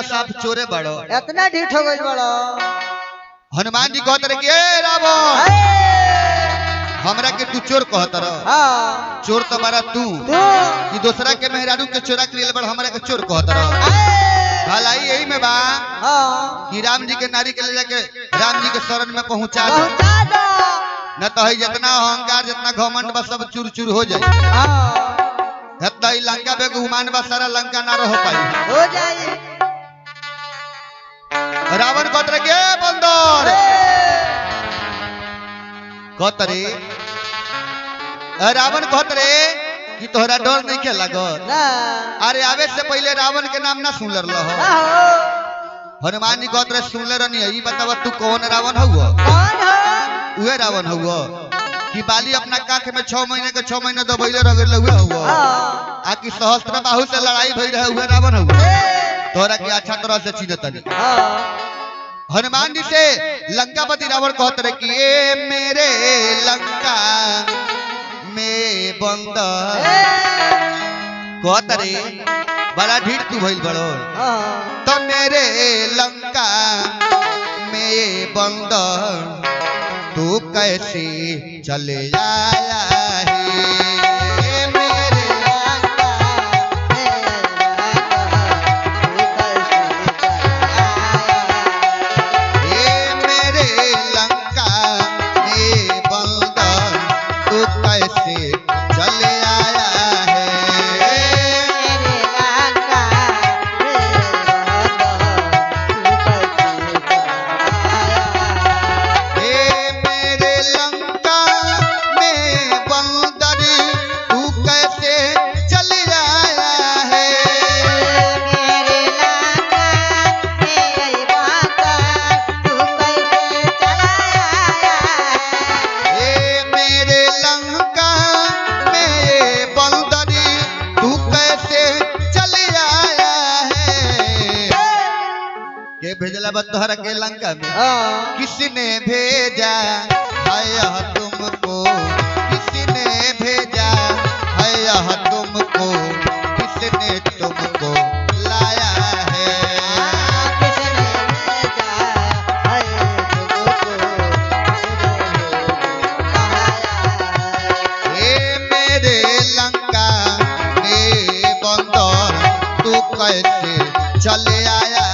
साफ चोरे बड़ो इतना ढीठ हो गई बड़ो। हनुमान जी कहते रहे कि ए रावण हमरा के तू चोर कहत रह। हां चोर तुम्हारा तू कि दूसरा के मेहरारू के चोरा के लिए बड़ हमरा के चोर कहत रह। भलाई यही में बा कि राम जी के नारी के ले जाके राम जी के शरण में पहुंचा दो न तो है जितना अहंकार जितना घमंड बा सब चूर चूर हो जाए। इतना ही लंका पे गुमान बा सारा लंका ना रह पाई हो जाए। रावण कहते के बंदर कहते रावण कहते कि तोहरा डर नहीं के लागत। अरे आवे से पहले रावण के नाम ना सुन रहा हो। हनुमान जी कहते सुन रही है। बतावा तू कौन रावण हुआ? उहे रावण हुआ कि बाली अपना काख में 6 महीने के 6 महीने दबैले रह गए हुआ आ कि सहस्त्र बाहु से लड़ाई भई रहे हुए रावण हुआ। तोरा के अच्छा तरह से चिन्हतनी। हनुमान जी से लंकापति रावण कहते रहे कि ए मेरे लंका में बंदर कहते रे बड़ा ढीठ तू भइल बड़ो तो मेरे लंका में बंदर तू कैसे चले आया है मेरे लंका मेरे लंका में बंदर तू कैसे चले आया है। भेजला बतहर के लंका में किसने भेजा है तुमको? किसने भेजा है तुमको? किसने तुमको लाया है? ये मेरे लंका में बंदर तू कैसे चले आया?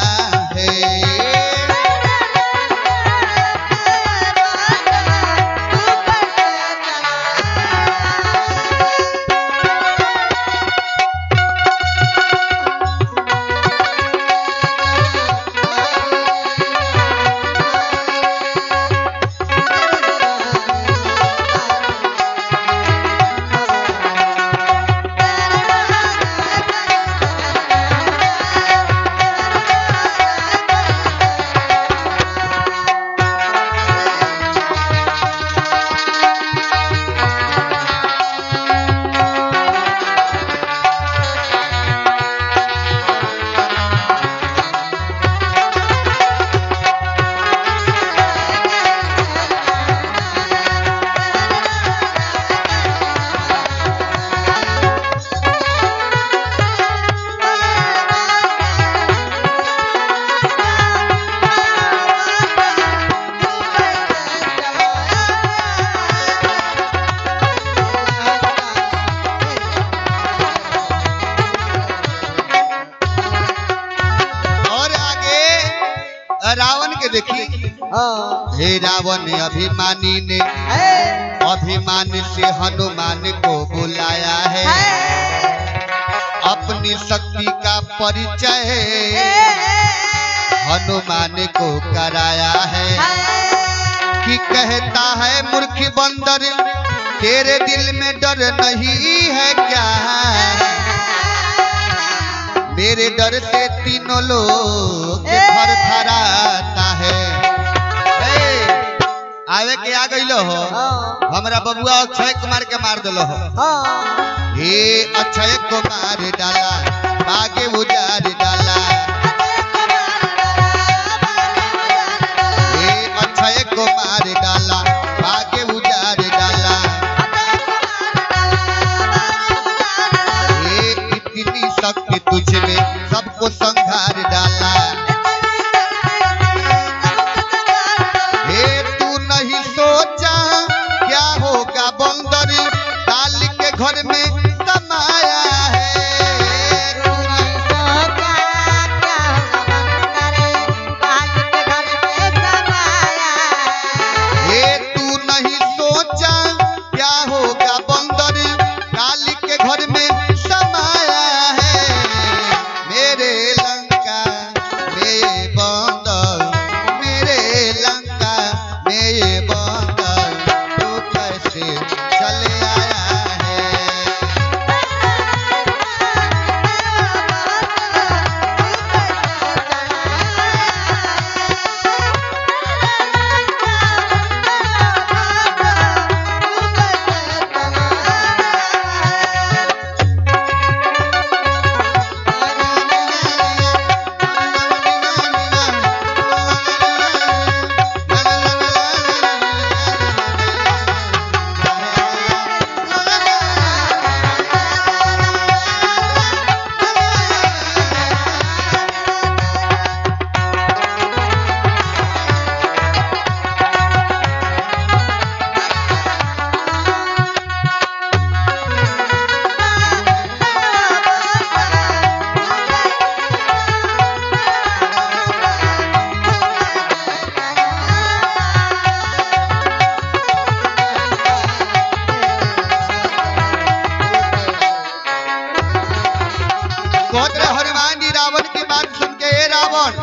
रावण के देखी हे रावण अभिमानी ने अभिमान से हनुमान को बुलाया है। अपनी शक्ति का परिचय हनुमान को कराया है कि कहता है मूर्ख बंदर तेरे दिल में डर नहीं है क्या? मेरे डर से तीनों लोग थरथराता है। आवे के आ गइलो हो हमरा बबुआ अक्षय कुमार के मार दिलो हो। हे अक्षय कुमार डाला बागे उजार डाला। हे अक्षय कुमार डाला बागे उजार डाला। हे इतनी शक्ति तुझ में सबको संघार डाला। ए रावण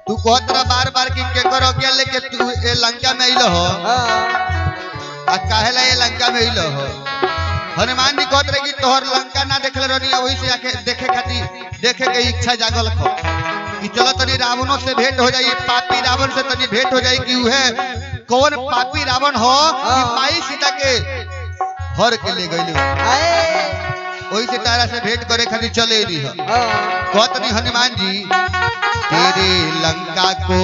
तू कहत रहा बार बार कि के करो गया लेके तू ए लंका में आइलो हो आ काहेला ए लंका में आइलो हो हनुमान जी कहत रहे कि तोहर लंका ना देखले रहनी वही से आके देखे खातिर देखे के इच्छा जागल खो कि चलो तनी रावणों से भेंट हो जाई पापी रावण से तनी भेंट हो जाई कि उहे कौन पापी रावण हो कि माई सीता के हर के ले गइल वही से तारा से भेंट करे खातिर चले रही हो कहत नहीं हनुमान जी तेरे लंका को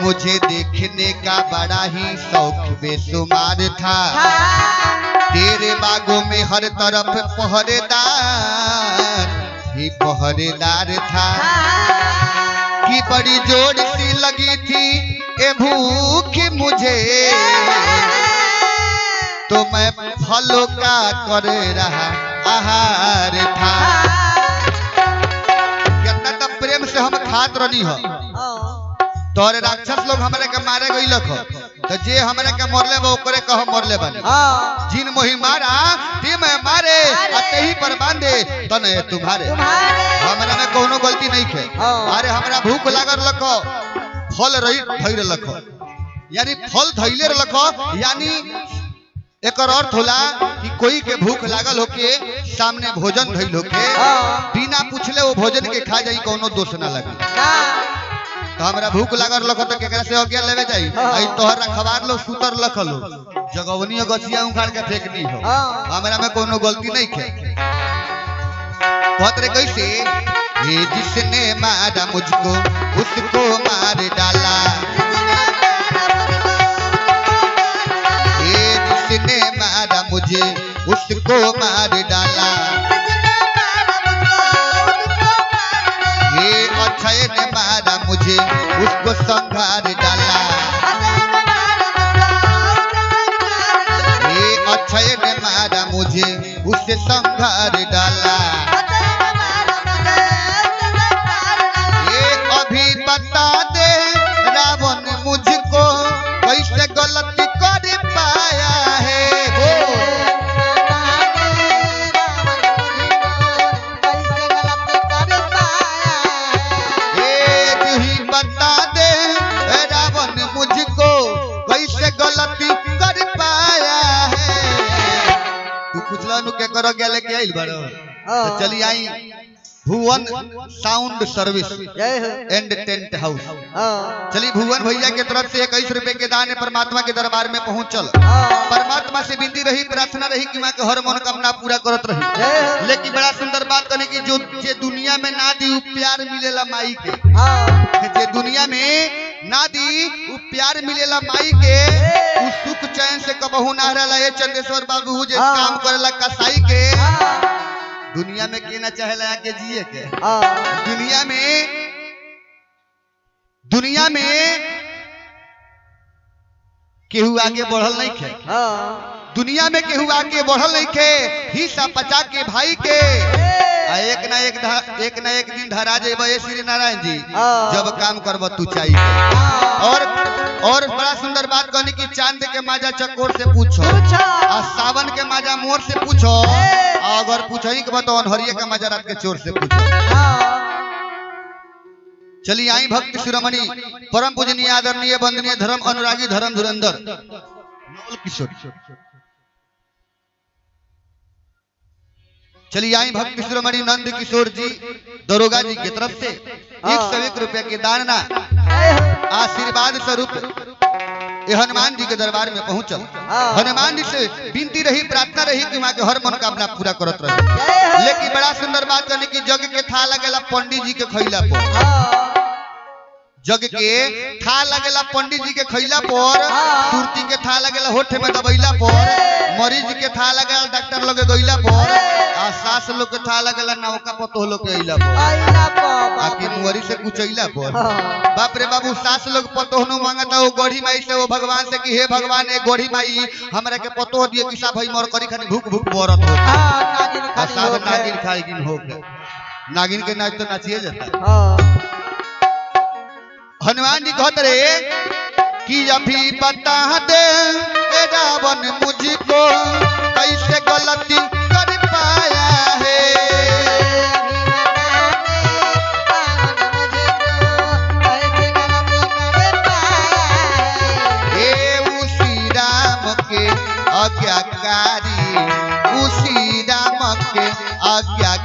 मुझे देखने का बड़ा ही शौक बेशुमार था तेरे बागों में हर तरफ पहरेदार ही पहरेदार था कि बड़ी जोर सी लगी थी ए भूख मुझे तो मैं फलों का कर रहा आहार था कितना तब प्रेम से हम खात रही हो तोरे राक्षस लोग हमारे के मारे गई लख तो जे हमारे के मरले वो ओकरे कह मरले बने जिन मोहि मारा ते मैं मारे अते ही पर बांधे तने तुम्हारे हमरा में कोनो गलती नहीं खे अरे हमरा भूख लागल लखो फल रही धैर लखो यानी फल धैले लखो यानी एकर अर्थ होला कि कोई के भूख लागल होके सामने भोजन धइल होके बिना पूछले वो भोजन के खा जाई कोनो दोष ना लगे तो हमरा भूख लागल लख तो केकरा से आज्ञा लेवे जाई आई तोहर रखवार लोग सुतर लखल जगवनी गछिया उखाड़ के फेंकनी हो हमरा में कोनो गलती नहीं खे कहत रे कैसे ये जिसने मारा मुझको उसको मार डाला ये जिसने मारा मुझे उसको मार डाला ये अक्षय ने मारा मुझे उसको संघार डाला ये अक्षय ने मारा मुझे उससे संघार डाला ये अभी बता दे रावण मुझको कैसे गलती कर पाया है वो बता दे रावण मुझको कैसे गलती कर पाया है तू पूछला नु के करो गेले के आइल बारो तो चली आई Bhuvan sound service and tent house चली भुवन भैया के तरफ से 21 रुपए के दान परमात्मा के दरबार में पहुंचल परमात्मा से विनती रही प्रार्थना रही कि मां के हर मनोकामना पूरा करत रही लेकिन बड़ा सुंदर बात कहने की जो जे दुनिया में ना दी प्यार मिलेला माई के जे दुनिया में ना दी प्यार मिलेला माई के उ सुख चैन से कबहू ना रहला ए चंदेश्वर बाबू जे काम करेला कसाई के दुनिया में केना चाहेला के जिए के दुनिया में केहू आगे बढ़ल नहीं खे दुनिया में केहू आगे बढ़ल नहीं खे हिस्सा पचा के भाई के एक ना एक दिन धरा जेबे श्री नारायण जी जब काम करब तू चाहिए और बड़ा सुंदर बात कहनी कि चांद के माजा चकोर से पूछो और सावन के माजा मोर से पूछो अगर पूछो ही के बताओ अनहरिया का माजा रात के चोर से पूछो चलिए आई भक्त शिरोमणि परम पूजनीय आदरणीय वंदनीय धर्म अनुरागी धर्म धुरंधर नवल किशोर चलिए आई भक्त शिरोमणि नंद किशोर जी दरोगा जी की तरफ से 101 रुपए के दान आशीर्वाद स्वरूप हनुमान जी के दरबार में पहुंचल हनुमान जी से विनती रही प्रार्थना रही कि वहां के हर मनोकामना पूरा करत रहे लेकिन बड़ा सुंदर बात कहने की जग के था लगेला पंडित जी के खैला पर जग के था लगेला पंडित जी के खैला पर सुरती के था लगेला होठे में दबैला पर मरीज के था लगेला डॉक्टर लोग गइला पर आ सास लोग के था लगेला नौका पतो लोग के अइला पर आके मुहरी से कुचैला पर बाप रे बाबू सास लोग पतो नु मांगता वो गोढ़ी माई से वो भगवान से कि हे भगवान ए गोढ़ी माई हमरा के पतो दिए कि सा भाई मोर करी खानी भूख भूख बोरत हो आ सब नागिन खाई गिन हो नागिन के नाच तो नाचिए जाता हनुमान जी कहते रहे कि अभी बता दे रावण मुझको कैसे गलती कर पाया है आज्ञा